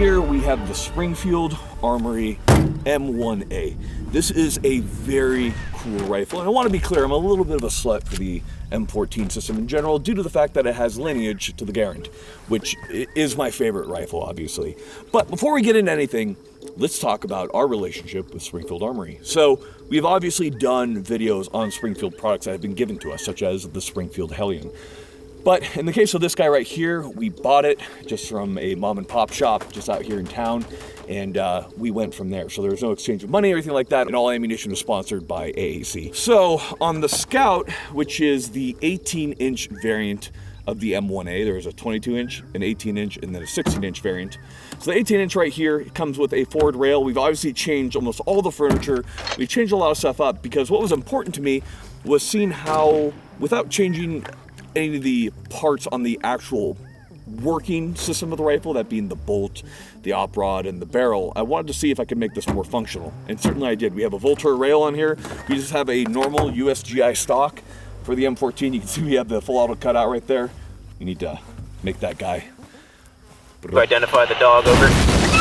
here we have the Springfield M1A. This is a very cool rifle, and I want to be clear, I'm a little bit of a slut for the M14 system in general due to the fact that it has lineage to the Garand, which is my favorite rifle, obviously. But before we get into anything, let's talk about our relationship with Springfield Armory. So we've obviously done videos on Springfield products that have been given to us, such as the Springfield Hellion. But in the case of this guy right here, we bought it just from a mom and pop shop just out here in town, and we went from there. So there was no exchange of money or anything like that, and all ammunition was sponsored by AAC. So on the Scout, which is the 18-inch variant of the M1A, there is a 22-inch, an 18-inch, and then a 16-inch variant. So the 18-inch right here, it comes with a forward rail. We've obviously changed almost all the furniture. We changed a lot of stuff up because what was important to me was seeing how, without changing any of the parts on the actual working system of the rifle, that being the bolt, the op rod, and the barrel, I wanted to see if I could make this more functional, and certainly I did. We have a Volter rail on here. We just have a normal USGI stock for the M14. You can see we have the full auto cutout right there. You need to make that guy. Identify the dog, over.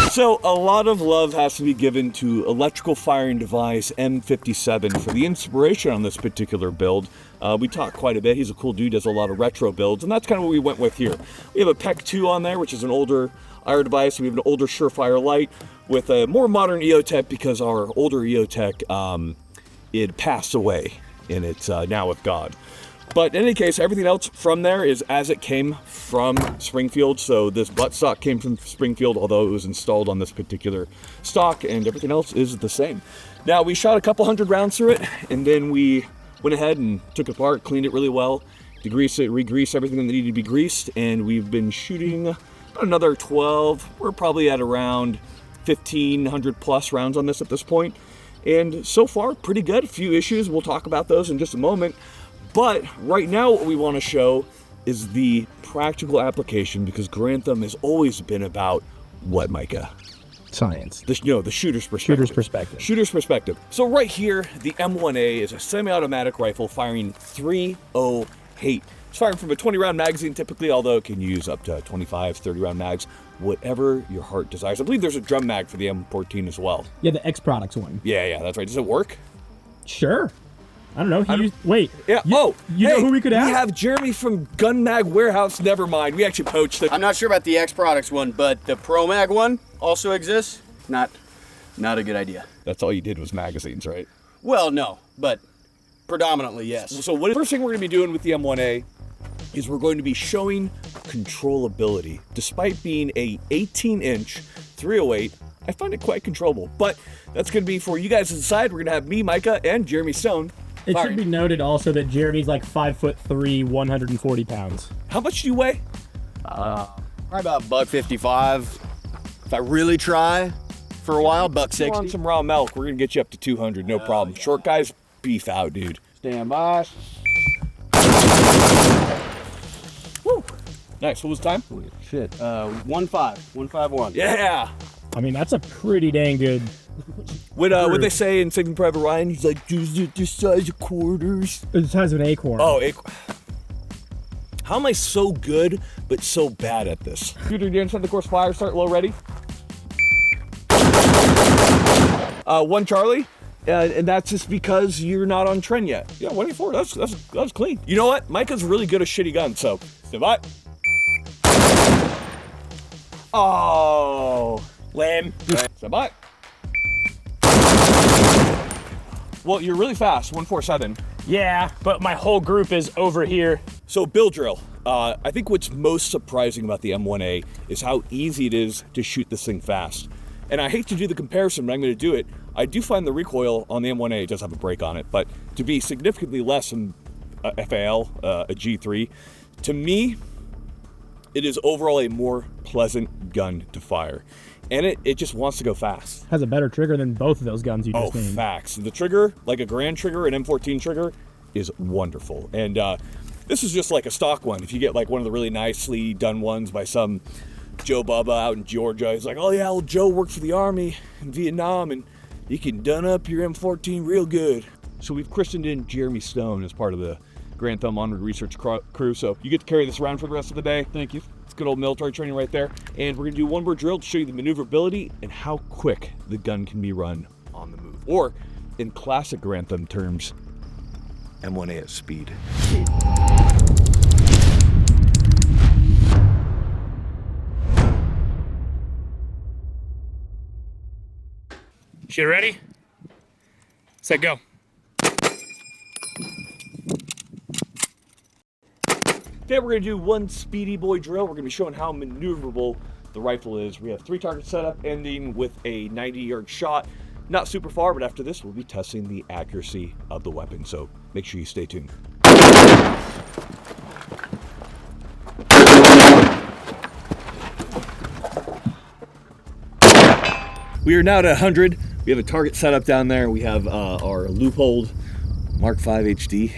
So a lot of love has to be given to electrical firing device M57 for the inspiration on this particular build. We talked quite a bit. He's a cool dude, does a lot of retro builds, and that's kind of what we went with here. We have a PEC 2 on there, which is an older IR device. We have an older Surefire Light with a more modern EOTech because our older EOTech, it passed away and it's now with God. But in any case, everything else from there is as it came from Springfield. So this buttstock came from Springfield, although it was installed on this particular stock, and everything else is the same. Now, we shot a couple hundred rounds through it, and then we went ahead and took it apart, cleaned it really well, degreased it, re-greased everything that needed to be greased, and we've been shooting another 12. We're probably at around 1,500 plus rounds on this at this point. And so far, pretty good. A few issues, we'll talk about those in just a moment. But right now what we want to show is the practical application, because Grantham has always been about what, Micah? Science. The shooter's perspective. Shooter's perspective. Shooter's perspective. So right here, the M1A is a semi-automatic rifle firing 308. It's firing from a 20-round magazine typically, although it can use up to 25, 30-round mags, whatever your heart desires. I believe there's a drum mag for the M14 as well. Yeah, the X Products one. Yeah, that's right. Does it work? Sure. I don't know. Wait. Yeah. You know who we could have? We have Jeremy from Gun Mag Warehouse. Never mind. We actually poached it. I'm not sure about the X Products one, but the Pro Mag one also exists. Not a good idea. That's all you did was magazines, right? Well, no, but predominantly, yes. So the first thing we're going to be doing with the M1A is we're going to be showing controllability. Despite being a 18-inch 308, I find it quite controllable. But that's going to be for you guys to decide. We're going to have me, Micah, and Jeremy Stone. It should be noted also that Jeremy's like 5'3", 140 pounds. How much do you weigh? Probably about $155. If I really try for a while, $160. You want some raw milk? We're gonna get you up to 200, no problem. Yeah. Short guys, beef out, dude. Stand by. Woo! Nice. What was the time? Shit. 151. Yeah. I mean, that's a pretty dang good. What they say in Saving Private Ryan? He's like, "Is it the size of quarters?" It's the size of an acorn. Oh, how am I so good but so bad at this? Shooter, you inside the course fire. Start low, ready. 1 Charlie, and that's just because you're not on trend yet. Yeah, 184. That's clean. You know what? Micah's really good at shitty guns, so stand by. Oh, lame. Stand by. Well, you're really fast, 147. Yeah, but my whole group is over here. So bill drill. I think what's most surprising about the M1A is how easy it is to shoot this thing fast. And I hate to do the comparison, but I'm going to do it. I do find the recoil on the M1A does have a brake on it, but to be significantly less than a FAL, a G3, to me, it is overall a more pleasant gun to fire. And it just wants to go fast. Has a better trigger than both of those guns you just named. Facts. The trigger, like a Grand trigger, an M14 trigger, is wonderful. And this is just like a stock one. If you get like one of the really nicely done ones by some Joe Bubba out in Georgia, he's like, oh yeah, old Joe worked for the Army in Vietnam, and you can done up your M14 real good. So we've christened in Jeremy Stone as part of the Grantham Onward Research crew, so you get to carry this around for the rest of the day. Thank you. It's good old military training right there. And we're gonna do one more drill to show you the maneuverability and how quick the gun can be run on the move. Or in classic Garand Thumb terms, M1A at speed. Shit ready? Set, go. Today we're gonna do one speedy boy drill. We're gonna be showing how maneuverable the rifle is. We have 3 targets set up, ending with a 90-yard shot. Not super far, but after this, we'll be testing the accuracy of the weapon. So make sure you stay tuned. We are now at 100. We have a target set up down there. We have our Loophole Mark V HD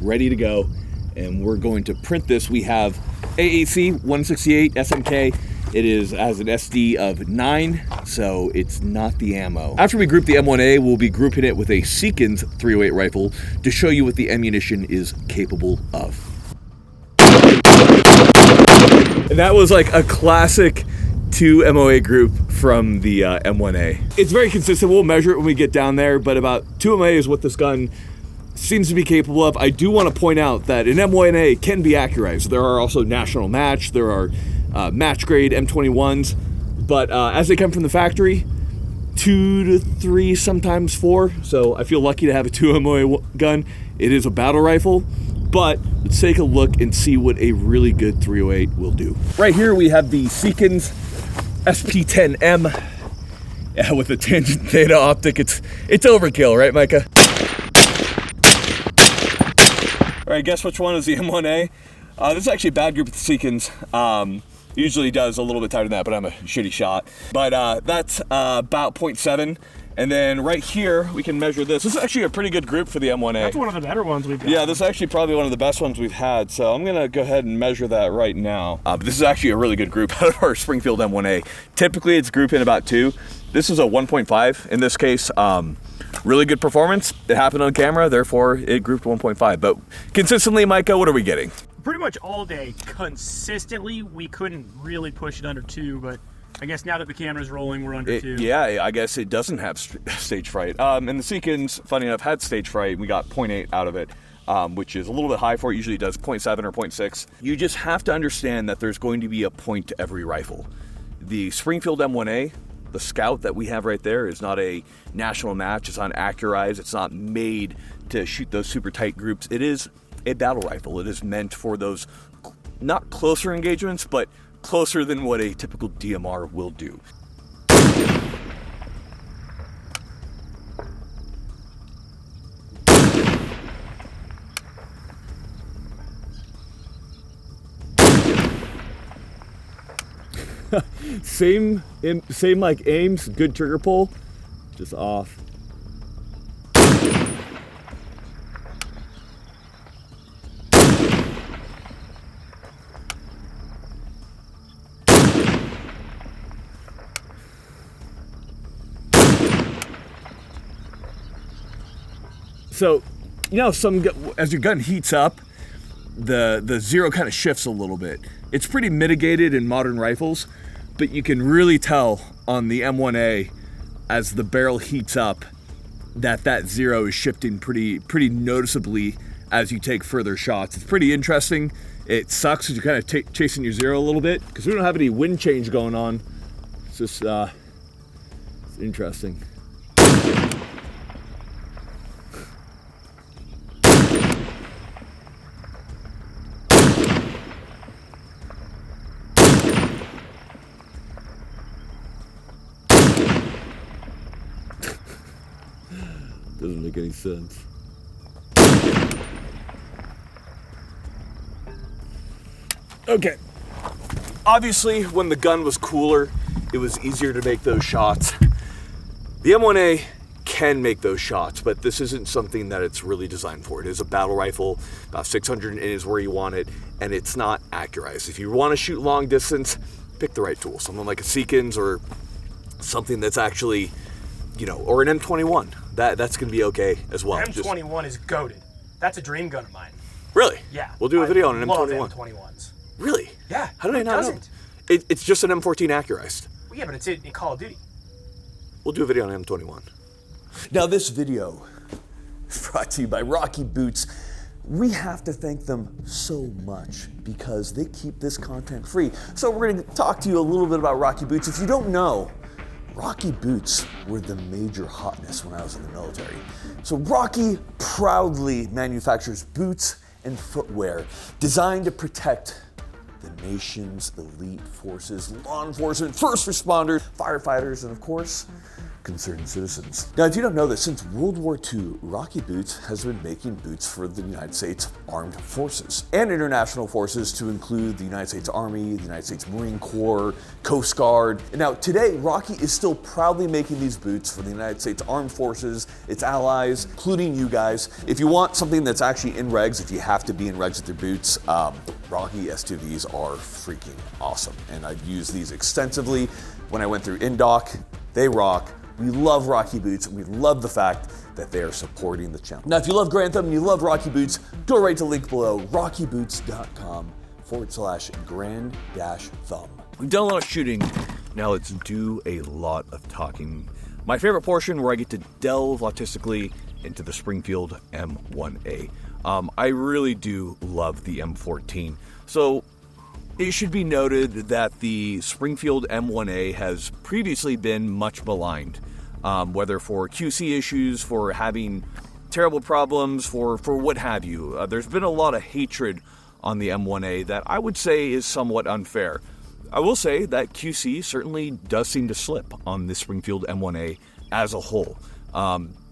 ready to go, and we're going to print this. We have AAC 168 SMK. It has an SD of 9, so it's not the ammo. After we group the M1A, we'll be grouping it with a Seekins 308 rifle to show you what the ammunition is capable of. And that was like a classic 2 MOA group from the M1A. It's very consistent. We'll measure it when we get down there, but about 2 MOA is what this gun seems to be capable of. I do want to point out that an M1A can be accurized. There are also national match, there are match grade M21s, but as they come from the factory, 2 to 3, sometimes 4. So I feel lucky to have a 2 MOA gun. It is a battle rifle, but let's take a look and see what a really good 308 will do. Right here we have the Seekins SP10M with a tangent theta optic. It's overkill, right, Micah? All right, guess which one is the M1A? This is actually a bad group of the Seekins. Usually does a little bit tighter than that, but I'm a shitty shot. But that's about 0.7. And then right here, we can measure this. This is actually a pretty good group for the M1A. That's one of the better ones we've got. Yeah, this is actually probably one of the best ones we've had. So I'm gonna go ahead and measure that right now. But this is actually a really good group out of our Springfield M1A. Typically it's grouped in about 2. This is a 1.5 in this case. Really good performance. It happened on camera, therefore it grouped 1.5. But consistently, Micah, what are we getting? Pretty much all day, consistently, we couldn't really push it under 2, but I guess now that the camera's rolling, we're under 2. Yeah, I guess it doesn't have stage fright. And the Seekins, funny enough, had stage fright. We got 0.8 out of it, which is a little bit high for it. Usually it does 0.7 or 0.6. You just have to understand that there's going to be a point to every rifle. The Springfield M1A, the Scout that we have right there, is not a national match. It's not accurized. It's not made to shoot those super tight groups. It is a battle rifle. It is meant for those not closer engagements, but closer than what a typical DMR will do. same like aims, good trigger pull, just off. So, you know, as your gun heats up, the zero kind of shifts a little bit. It's pretty mitigated in modern rifles, but you can really tell on the M1A as the barrel heats up that zero is shifting pretty noticeably as you take further shots. It's pretty interesting. It sucks because you're kind of chasing your zero a little bit because we don't have any wind change going on. It's just it's interesting. Doesn't make any sense. Okay. Obviously, when the gun was cooler, it was easier to make those shots. The M1A can make those shots, but this isn't something that it's really designed for. It is a battle rifle, about 600 is where you want it, and it's not accurized. If you want to shoot long distance, pick the right tool. Something like a Seekins or something that's actually, you know, or an M21. That's going to be okay as well. M21 is goated. That's a dream gun of mine. Really? Yeah. We'll do a video on an love M21. M21s. Really? Yeah. How did I it not doesn't. know? It's just an M14 accurized. Well, yeah, but it's in Call of Duty. We'll do a video on M21. Now this video is brought to you by Rocky Boots. We have to thank them so much because they keep this content free. So we're going to talk to you a little bit about Rocky Boots. If you don't know, Rocky Boots were the major hotness when I was in the military. So Rocky proudly manufactures boots and footwear designed to protect the nation's elite forces, law enforcement, first responders, firefighters, and of course, concerned citizens. Now, if you don't know this, since World War II, Rocky Boots has been making boots for the United States Armed Forces and international forces to include the United States Army, the United States Marine Corps, Coast Guard. And now, today, Rocky is still proudly making these boots for the United States Armed Forces, its allies, including you guys. If you want something that's actually in regs, if you have to be in regs with your boots, Rocky S2Vs are freaking awesome. And I've used these extensively when I went through Indoc. They rock. We love Rocky Boots, and we love the fact that they are supporting the channel. Now, if you love Grantham and you love Rocky Boots, go right to the link below, rockyboots.com/grand-thumb. We've done a lot of shooting. Now let's do a lot of talking. My favorite portion where I get to delve autistically into the Springfield M1A. I really do love the M14. So it should be noted that the Springfield M1A has previously been much maligned, whether for QC issues, for having terrible problems, for what have you. There's been a lot of hatred on the M1A that I would say is somewhat unfair. I will say that QC certainly does seem to slip on the Springfield M1A as a whole.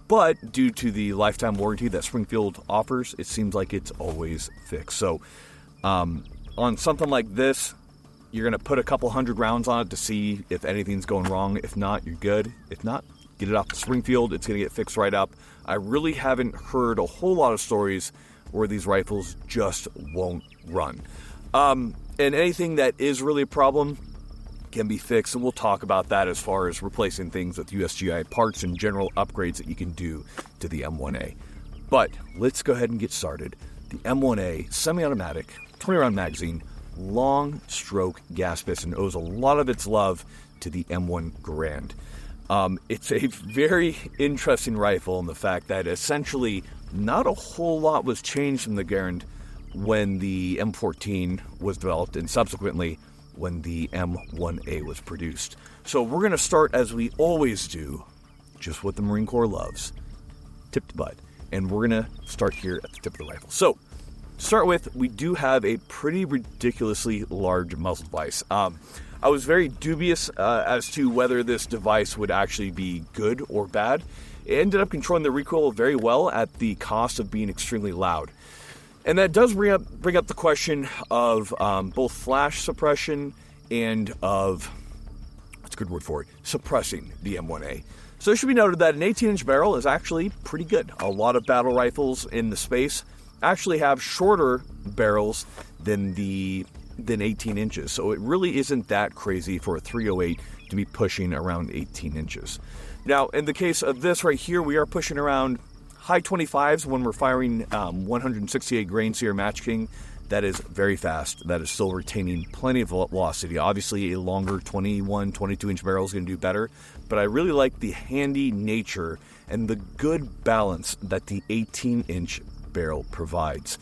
But due to the lifetime warranty that Springfield offers, it seems like it's always fixed. So, on something like this, you're going to put a couple hundred rounds on it to see if anything's going wrong. If not, you're good. If not, get it off the Springfield. It's going to get fixed right up. I really haven't heard a whole lot of stories where these rifles just won't run. And anything that is really a problem can be fixed, and we'll talk about that as far as replacing things with USGI parts and general upgrades that you can do to the M1A. But let's go ahead and get started. The M1A semi-automatic 20-round magazine, long stroke gas piston owes a lot of its love to the M1 Garand. It's a very interesting rifle in the fact that essentially not a whole lot was changed from the Garand when the M14 was developed and subsequently when the M1A was produced. So we're going to start, as we always do, just what the Marine Corps loves, tip to butt. And we're going to start here at the tip of the rifle. So to start with, we do have a pretty ridiculously large muzzle device. I was very dubious as to whether this device would actually be good or bad. It ended up controlling the recoil very well at the cost of being extremely loud. And that does bring up the question of both flash suppression and of, what's a good word for it, suppressing the M1A. So it should be noted that an 18-inch barrel is actually pretty good. A lot of battle rifles in the space actually have shorter barrels than 18 inches. So it really isn't that crazy for a 308 to be pushing around 18 inches. Now, in the case of this right here, we are pushing around high 25s when we're firing 168 grain Sierra Match King. That is very fast. That is still retaining plenty of velocity. Obviously, a longer 21, 22-inch barrel is going to do better, but I really like the handy nature and the good balance that the 18-inch barrel provides.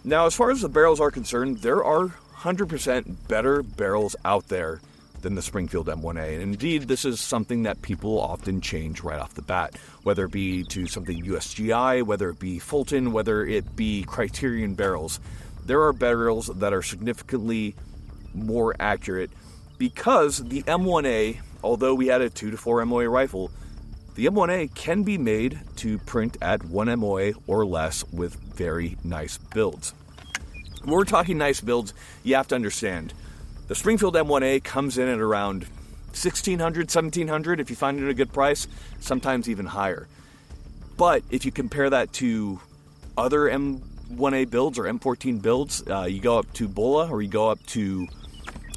Now, as far as the barrels are concerned, there are 100% better barrels out there than the Springfield M1A. And indeed, this is something that people often change right off the bat, whether it be to something USGI, whether it be Fulton, whether it be Criterion barrels. There are barrels that are significantly more accurate because the M1A, although we had a 2 to 4 MOA rifle, the M1A can be made to print at 1 MOA or less with very nice builds. When we're talking nice builds, you have to understand the Springfield M1A comes in at around $1,600, $1,700 if you find it at a good price, sometimes even higher. But if you compare that to other M1A builds or M14 builds, you go up to Bola or you go up to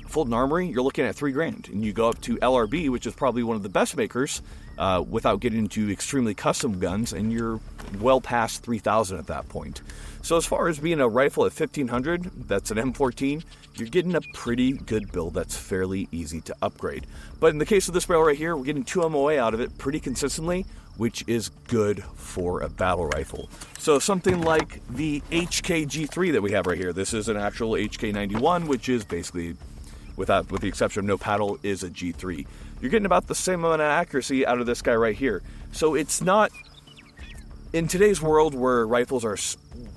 Fulton Armory, you're looking at $3,000. And you go up to LRB, which is probably one of the best makers without getting into extremely custom guns, and you're well past 3,000 at that point. So as far as being a rifle at 1,500, that's an M14, you're getting a pretty good build that's fairly easy to upgrade. But in the case of this barrel right here, we're getting 2 MOA out of it pretty consistently, which is good for a battle rifle. So something like the HK-G3 that we have right here, this is an actual HK-91, which is basically, with the exception of no paddle, is a G3. You're getting about the same amount of accuracy out of this guy right here. So it's not, in today's world where rifles are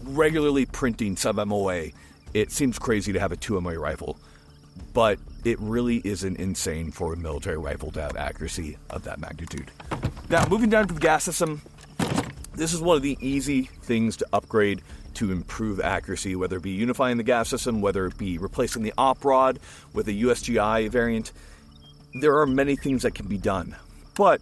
regularly printing sub-MOA, it seems crazy to have a 2 MOA rifle. But it really isn't insane for a military rifle to have accuracy of that magnitude. Now, moving down to the gas system, this is one of the easy things to upgrade to improve accuracy, whether it be unifying the gas system, whether it be replacing the op rod with a USGI variant. There are many things that can be done, but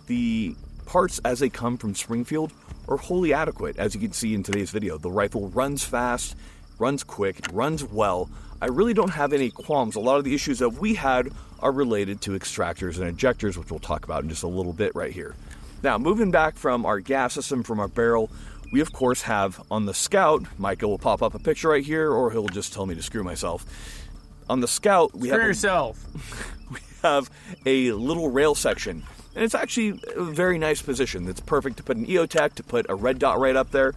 the parts as they come from Springfield are wholly adequate. As you can see in today's video, the rifle runs fast, runs quick, runs well. I really don't have any qualms. A lot of the issues that we had are related to extractors and ejectors, which we'll talk about in just a little bit right here. Now, moving back from our gas system, from our barrel, we of course have on the Scout, Micah will pop up a picture right here, or he'll just tell me to screw myself. On the Scout, we have a little rail section, and it's actually a very nice position. It's perfect to put an EOTech, to put a red dot right up there.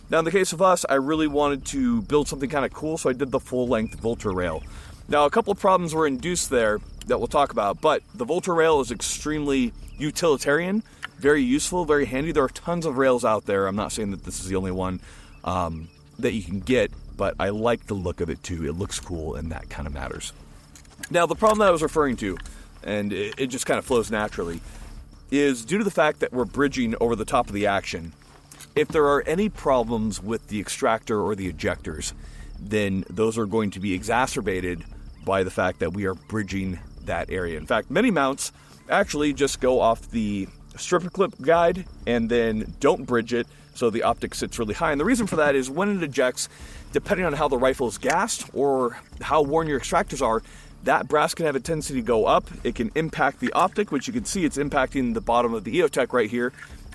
Now, in the case of us, I really wanted to build something kind of cool, so I did the full-length Vulture rail. Now, a couple of problems were induced there that we'll talk about, but the Vulture rail is extremely utilitarian, very useful, very handy. There are tons of rails out there. I'm not saying that this is the only one that you can get, but I like the look of it too. It looks cool, and that kind of matters. Now, the problem that I was referring to, and it just kind of flows naturally, is due to the fact that we're bridging over the top of the action. If there are any problems with the extractor or the ejectors, then those are going to be exacerbated by the fact that we are bridging that area. In fact, many mounts actually just go off the stripper clip guide and then don't bridge it, so the optic sits really high. And the reason for that is when it ejects, depending on how the rifle is gassed or how worn your extractors are, that brass can have a tendency to go up. It can impact the optic, which you can see it's impacting the bottom of the EOTech right here,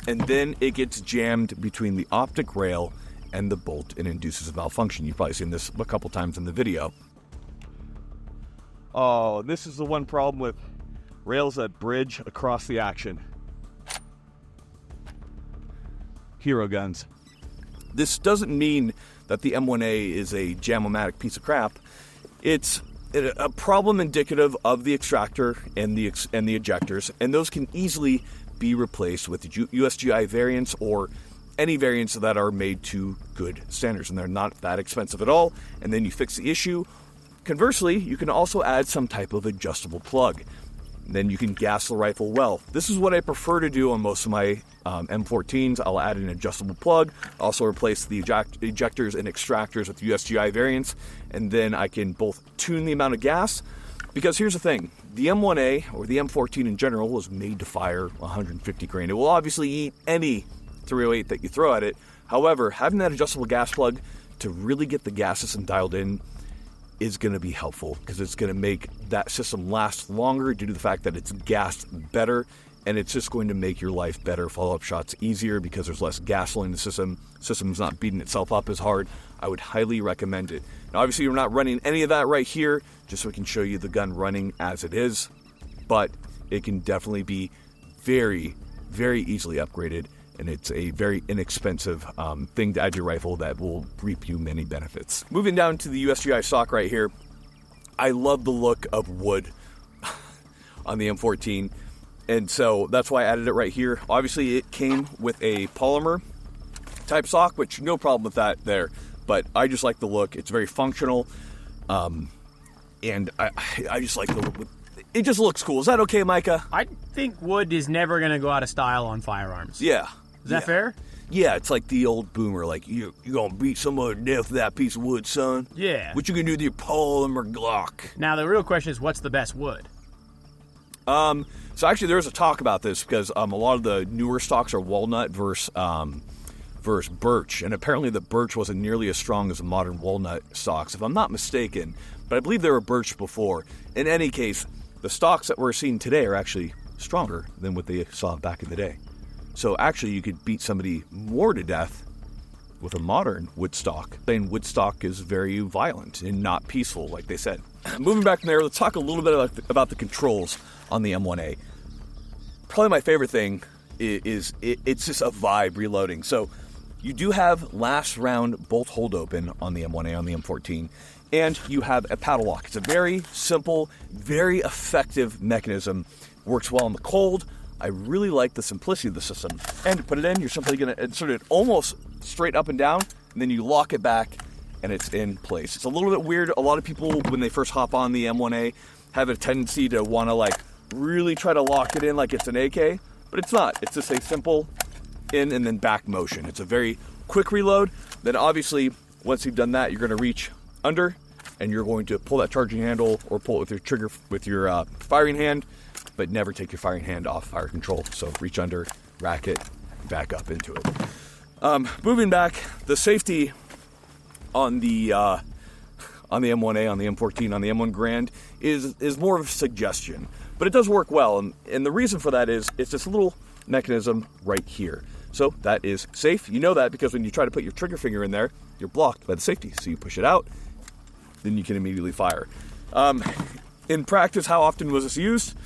and then it gets jammed between the optic rail and the bolt and induces a malfunction. You've probably seen this a couple times in the video. Oh, this is the one problem with rails that bridge across the action. Hero guns. This doesn't mean that the M1A is a jam-o-matic piece of crap. It's a problem indicative of the extractor and the ejectors, and those can easily be replaced with the USGI variants or any variants that are made to good standards, and they're not that expensive at all, and then you fix the issue. Conversely, you can also add some type of adjustable plug. Then you can gas the rifle well. This is what I prefer to do on most of my M14s. I'll add an adjustable plug, also replace the ejectors and extractors with USGI variants, and then I can both tune the amount of gas. Because here's the thing, the M1A, or the M14 in general, was made to fire 150 grain. It will obviously eat any 308 that you throw at it. However, having that adjustable gas plug to really get the gas system dialed in is going to be helpful, because it's going to make that system last longer due to the fact that it's gassed better, and it's just going to make your life better, follow-up shots easier because there's less gasoline in the system. The system's not beating itself up as hard. I would highly recommend it. Now, obviously, we're not running any of that right here, just so we can show you the gun running as it is, but it can definitely be very, very easily upgraded, and it's a very inexpensive thing to add to your rifle that will reap you many benefits. Moving down to the USGI stock right here, I love the look of wood on the M14, and so that's why I added it right here. Obviously, it came with a polymer type stock, which no problem with that there, but I just like the look. It's very functional, and I just like the look. It just looks cool. Is that okay, Micah? I think wood is never going to go out of style on firearms. Yeah. Is that fair? Yeah, it's like the old boomer, like, you're going to beat somebody to death with that piece of wood, son. Yeah. What you going to do with your polymer Glock? Now, the real question is, what's the best wood? So actually, there's a talk about this, because a lot of the newer stocks are walnut versus birch, and apparently the birch wasn't nearly as strong as the modern walnut stocks, if I'm not mistaken, but I believe they were birch before. In any case, the stocks that we're seeing today are actually stronger than what they saw back in the day. So actually, you could beat somebody more to death with a modern woodstock. And woodstock is very violent and not peaceful, like they said. Moving back from there, let's talk a little bit about the controls on the M1A. Probably my favorite thing is it's just a vibe reloading. So you do have last round bolt hold open on the M1A, on the M14, and you have a paddle lock. It's a very simple, very effective mechanism. Works well in the cold. I really like the simplicity of the system. And to put it in, you're simply going to insert it almost straight up and down, and then you lock it back, and it's in place. It's a little bit weird. A lot of people, when they first hop on the M1A, have a tendency to want to like really try to lock it in like it's an AK, but it's not. It's just a simple in and then back motion. It's a very quick reload. Then obviously, once you've done that, you're going to reach under, and you're going to pull that charging handle or pull it with your trigger, with your firing hand, but never take your firing hand off fire control. So reach under, rack it, back up into it. Moving back, the safety on the M1A, on the M14, on the M1 Grand is more of a suggestion, but it does work well. And the reason for that is it's this little mechanism right here. So that is safe. You know that because when you try to put your trigger finger in there, you're blocked by the safety. So you push it out, then you can immediately fire. In practice, how often was this used?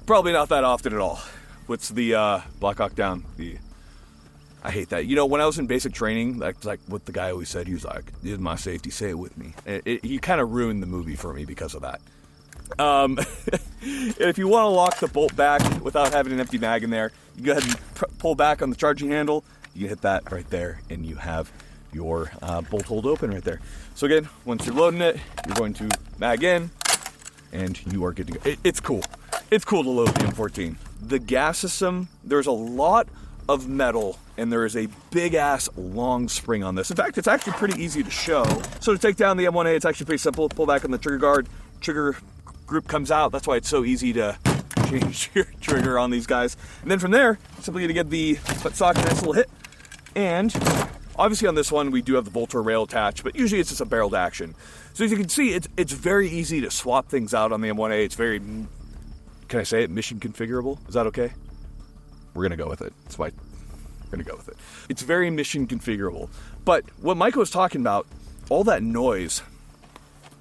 Probably not that often at all. What's the Black Hawk Down? I hate that. You know, when I was in basic training, like what the guy always said, he was like, "This is my safety, say it with me." He kind of ruined the movie for me because of that. If you want to lock the bolt back without having an empty mag in there, you go ahead and pull back on the charging handle. You hit that right there, and you have your bolt hold open right there. So again, once you're loading it, you're going to mag in, and you are good to go. It's cool. It's cool to load the M14. The gas system, there's a lot of metal, and there is a big-ass long spring on this. In fact, it's actually pretty easy to show. So to take down the M1A, it's actually pretty simple. Pull back on the trigger guard, trigger group comes out. That's why it's so easy to change your trigger on these guys. And then from there, simply going to get the foot socket, nice little hit. And obviously on this one, we do have the bolter rail attached, but usually it's just a barreled action. So as you can see, it's very easy to swap things out on the M1A. It's very, can I say it, mission configurable? Is that okay? We're going to go with it. That's why we're going to go with it. It's very mission configurable. But what Micah was talking about, all that noise,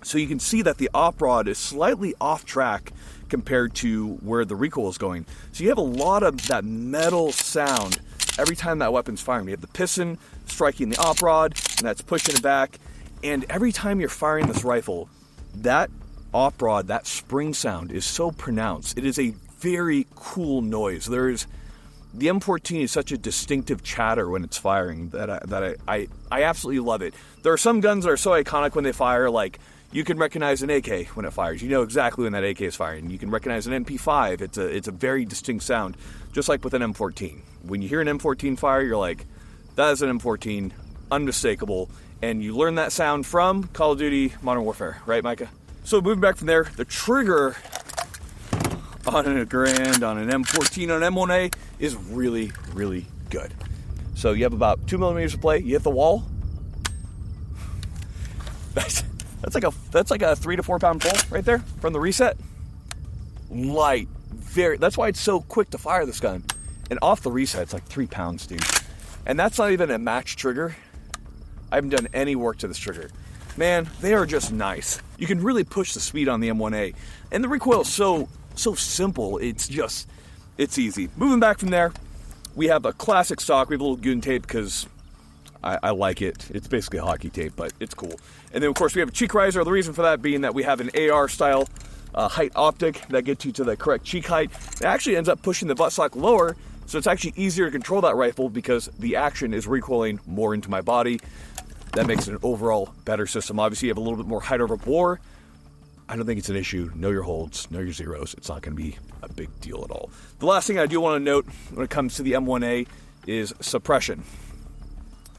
so you can see that the op rod is slightly off track compared to where the recoil is going. So you have a lot of that metal sound every time that weapon's firing. You have the piston striking the op rod, and that's pushing it back. And every time you're firing this rifle, that op rod, that spring sound is so pronounced. It is a very cool noise. The M14 is such a distinctive chatter when it's firing that I absolutely love it. There are some guns that are so iconic when they fire, like you can recognize an AK when it fires. You know exactly when that AK is firing. You can recognize an MP5. It's a very distinct sound, just like with an M14. When you hear an M14 fire, you're like, that is an M14, unmistakable. And you learn that sound from Call of Duty Modern Warfare, right, Micah? So moving back from there, the trigger on a Grand, on an M14, on an M1A is really, really good. So you have about 2 millimeters of play. You hit the wall. That's like a 3 to 4 pound pull right there from the reset. Light, very. That's why it's so quick to fire this gun. And off the reset, it's like 3 pounds, dude. And that's not even a match trigger. I haven't done any work to this trigger. Man, they are just nice. You can really push the speed on the M1A. And the recoil is so simple. It's easy. Moving back from there, we have a classic stock. We have a little goon tape because I like it. It's basically hockey tape, but it's cool. And then, of course, we have a cheek riser. The reason for that being that we have an AR-style height optic that gets you to the correct cheek height. It actually ends up pushing the buttstock lower, so it's actually easier to control that rifle because the action is recoiling more into my body. That makes it an overall better system. Obviously, you have a little bit more height over bore. I don't think it's an issue. Know your holds, know your zeros. It's not going to be a big deal at all. The last thing I do want to note when it comes to the M1A is suppression.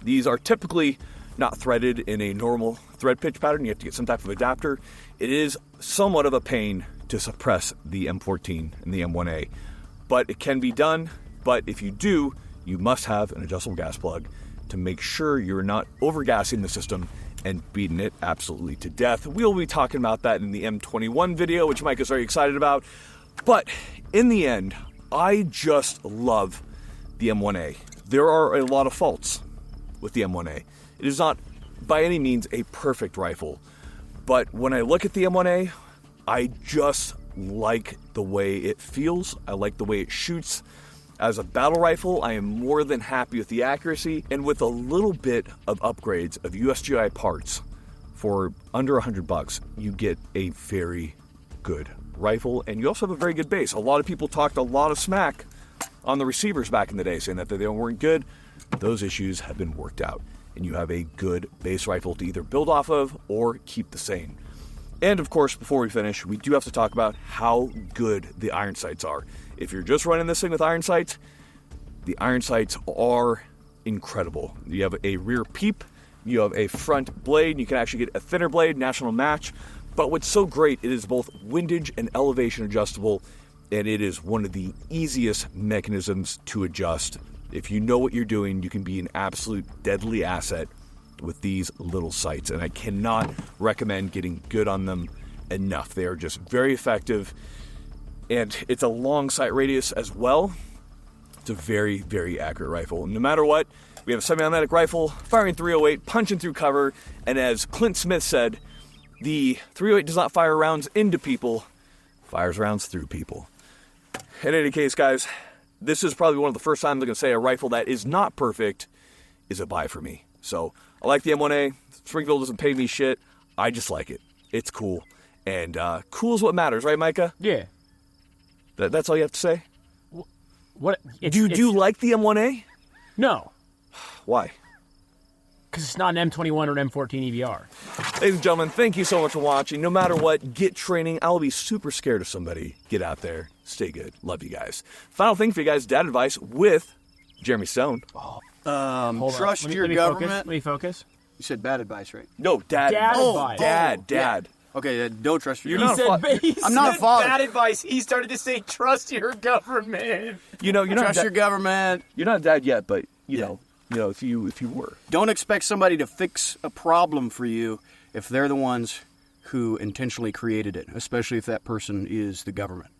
These are typically not threaded in a normal thread pitch pattern. You have to get some type of adapter. It is somewhat of a pain to suppress the M14 and the M1A, but it can be done. But if you do, you must have an adjustable gas plug to make sure you're not overgassing the system and beating it absolutely to death. We'll be talking about that in the M21 video, which Mike is very excited about. But in the end, I just love the M1A. There are a lot of faults with the M1A. It is not by any means a perfect rifle, but when I look at the M1A, I just like the way it feels. I like the way it shoots. As a battle rifle, I am more than happy with the accuracy, and with a little bit of upgrades of USGI parts for under $100, you get a very good rifle, and you also have a very good base. A lot of people talked a lot of smack on the receivers back in the day, saying that they weren't good. Those issues have been worked out, and you have a good base rifle to either build off of or keep the same. And of course, before we finish, we do have to talk about how good the iron sights are. If you're just running this thing with iron sights, the iron sights are incredible. You have a rear peep, you have a front blade, you can actually get a thinner blade, national match. But what's so great, it is both windage and elevation adjustable, and it is one of the easiest mechanisms to adjust. If you know what you're doing, you can be an absolute deadly asset with these little sights, and I cannot recommend getting good on them enough. They are just very effective, and it's a long sight radius as well. It's a very, very accurate rifle. And no matter what, we have a semi-automatic rifle, firing 308, punching through cover, and as Clint Smith said, the 308 does not fire rounds into people, fires rounds through people. In any case, guys, this is probably one of the first times I'm going to say a rifle that is not perfect is a buy for me. So I like the M1A. Springfield doesn't pay me shit. I just like it. It's cool. And cool is what matters, right, Micah? Yeah. That's all you have to say? What? Do you like the M1A? No. Why? Because it's not an M21 or an M14 EBR. Ladies and gentlemen, thank you so much for watching. No matter what, get training. I will be super scared of somebody. Get out there. Stay good. Love you guys. Final thing for you guys, dad advice with Jeremy Stone. Hold on. Trust Let me your focus. government. Let me focus. You said bad advice, right? No, dad. Dad advice. Dad. Okay, don't trust your You're government. not a I'm not a father. Bad advice. He started to say, trust your government. You're not Trust your government. You're not a dad yet, but you know, if you were. Don't expect somebody to fix a problem for you if they're the ones who intentionally created it, especially if that person is the government.